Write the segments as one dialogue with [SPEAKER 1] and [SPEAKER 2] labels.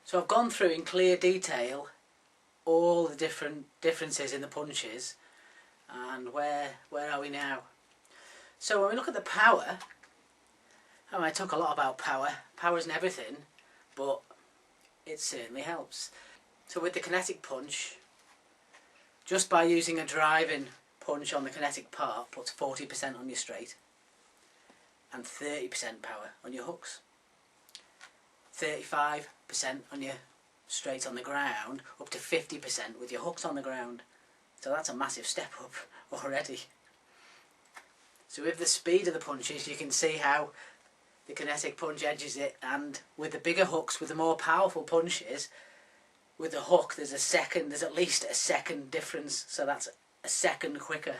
[SPEAKER 1] So I've gone through in clear detail all the differences in the punches, and where are we now? So when we look at the power, I talk a lot about power. Power isn't everything, but it certainly helps. So with the kinetic punch, just by using a driving punch on the kinetic part puts 40% on your straight and 30% power on your hooks. 35% on your straight on the ground, up to 50% with your hooks on the ground. So that's a massive step up already. So with the speed of the punches, you can see how the kinetic punch edges it, and with the bigger hooks, with the more powerful punches, with the hook there's at least a second difference, so that's a second quicker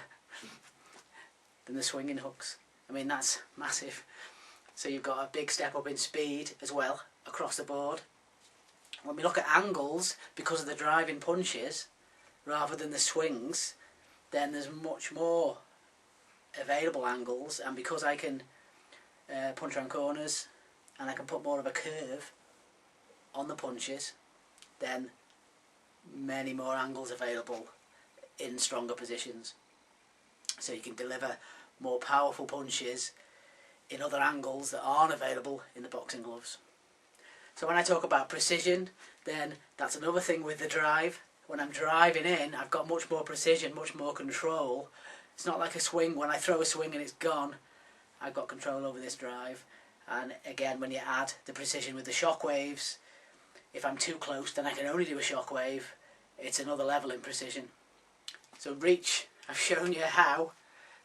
[SPEAKER 1] than the swinging hooks. I mean, that's massive. So you've got a big step up in speed as well across the board. When we look at angles, because of the driving punches rather than the swings, then there's much more available angles, and because I can punch around corners and I can put more of a curve on the punches, then many more angles available in stronger positions. So you can deliver more powerful punches in other angles that aren't available in the boxing gloves. So when I talk about precision, then that's another thing with the drive. When I'm driving in, I've got much more precision, much more control. It's not like a swing. When I throw a swing and it's gone, I've got control over this drive. And again, when you add the precision with the shock waves, if I'm too close, then I can only do a shock wave. It's another level in precision. So reach, I've shown you how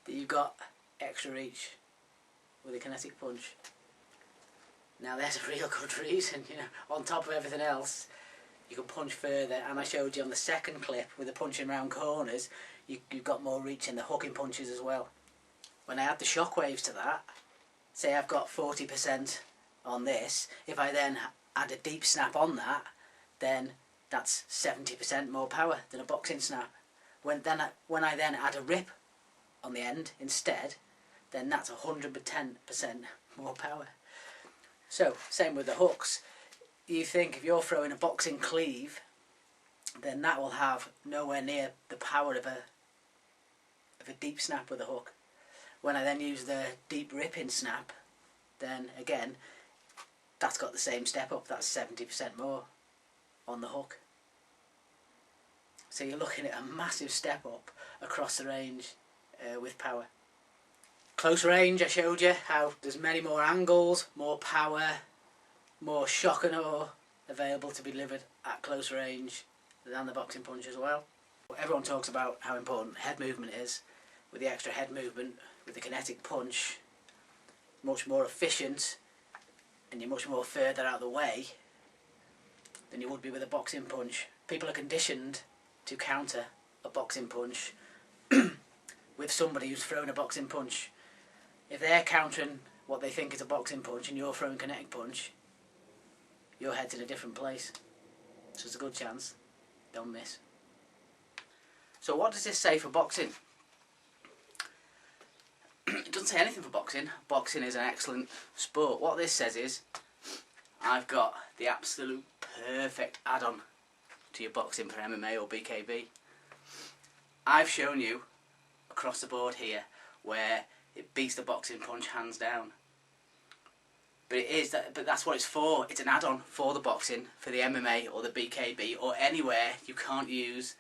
[SPEAKER 1] that you've got extra reach with a kinetic punch. Now there's a real good reason, on top of everything else, you can punch further, and I showed you on the second clip with the punching round corners, you've got more reach in the hooking punches as well. When I add the shock waves to that, say I've got 40% on this, if I then add a deep snap on that, then that's 70% more power than a boxing snap. When I then add a rip on the end instead, then that's 110% more power. So, same with the hooks. You think if you're throwing a boxing cleave, then that will have nowhere near the power of a deep snap with a hook. When I then use the deep ripping snap, then again, that's got the same step up, that's 70% more on the hook. So you're looking at a massive step up across the range with power. Close range, I showed you how there's many more angles, more power, more shock and awe available to be delivered at close range than the boxing punch as well. Everyone talks about how important head movement is. With the extra head movement, with the kinetic punch, much more efficient, and you're much more further out of the way than you would be with a boxing punch. People are conditioned to counter a boxing punch with somebody who's throwing a boxing punch. If they're countering what they think is a boxing punch and you're throwing kinetic punch, your head's in a different place. So there's a good chance, don't miss. So what does this say for boxing? It doesn't say anything for boxing. Boxing is an excellent sport. What this says is, I've got the absolute perfect add-on to your boxing for MMA or BKB. I've shown you across the board here where it beats the boxing punch hands down. But that's what it's for. It's an add-on for the boxing, for the MMA or the BKB or anywhere you can't use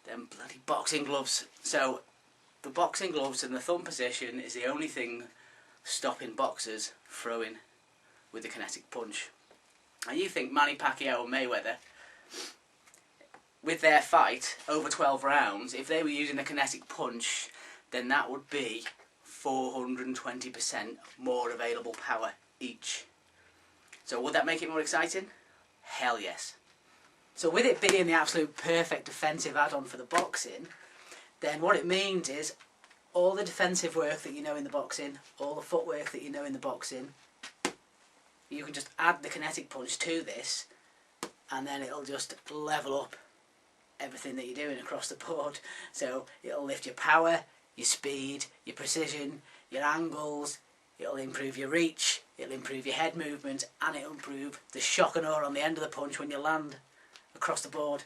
[SPEAKER 1] them bloody boxing gloves. So the boxing gloves and the thumb position is the only thing stopping boxers throwing with the kinetic punch. And you think Manny Pacquiao and Mayweather, with their fight over 12 rounds, if they were using the kinetic punch, then that would be 420% more available power each. So would that make it more exciting? Hell yes. So with it being the absolute perfect defensive add-on for the boxing, then what it means is all the defensive work that you know in the boxing, all the footwork that you know in the boxing, you can just add the kinetic punch to this, and then it'll just level up everything that you're doing across the board. So it'll lift your power, your speed, your precision, your angles, it'll improve your reach, It'll improve your head movement, and it'll improve the shock and awe on the end of the punch when you land across the board.